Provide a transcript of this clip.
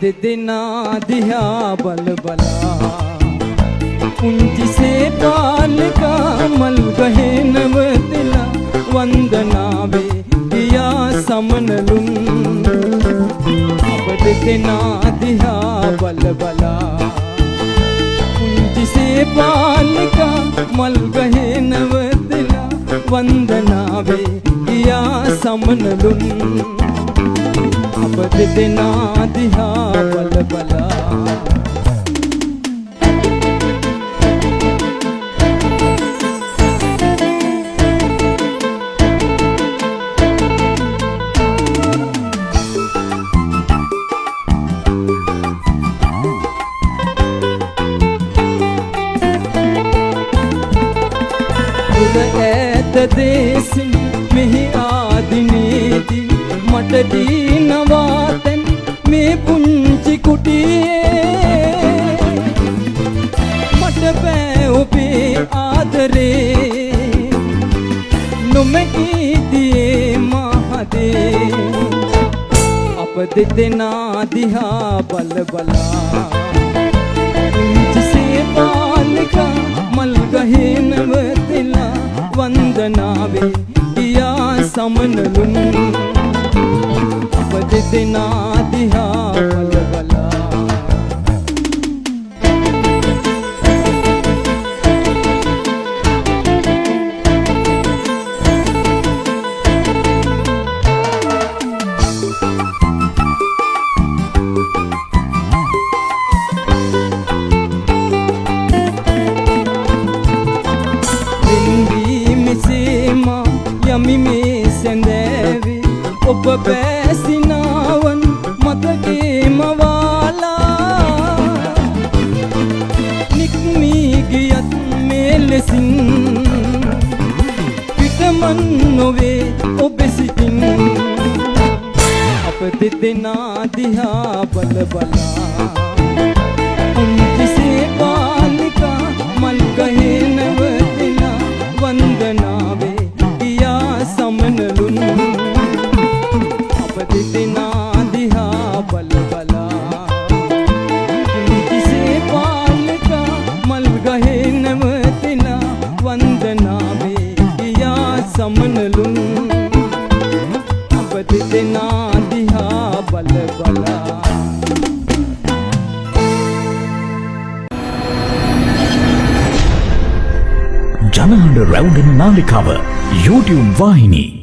දෙදෙනා දිහා බල බලා පුංචිසේ පාලකා මල් ගහේ නවතිලා වන්දනාවේ ගියා සමනලුන් අප දෙදෙනා දිහා බල බලා පුංචිසේ පාලකා මල් ගහේ නවතිලා වන්දනාවේ ගියා සමනලුන් අප දෙදෙනා දිහා බල බලා ඈත දේසින් මෙහි ආදිනේදී මට දීනවා තැන් මේ පුංචි කුටියේ මට බෑ ඔබේ ආදරේ නොමැකීතියේ මහදේ අප දෙදෙනා දිහා බල බලා පුංචිසේ පාලකා මල් ගහේ නවතිලා වන්දනාවේ ගියා සමනලුන් අප දෙදෙනා දිහා බල බලා යමි මේ සැඳෑවි ඔබ බෑසිනාවන් මතකේ මවාලා නික්මී ගියත් මේ ලෙසින් පිටමන් නොවේ ඔබ සිතින් අප දෙදෙනා දිහා බල බලා පුංචිසේ පාලිකා මල් ගහේ නවතිලා වන්දනාවේ සමනලුන් අප දෙදෙනා දිහා බල බලා පුංචිසේ පාලකා මල් ගහේ නවතිලා වන්දනාවේ ගියා සමනලුන් අප දෙදෙනා දිහා බල බලා ජනහඬ රැවුඩන නාලිකාව YouTube වාහිනී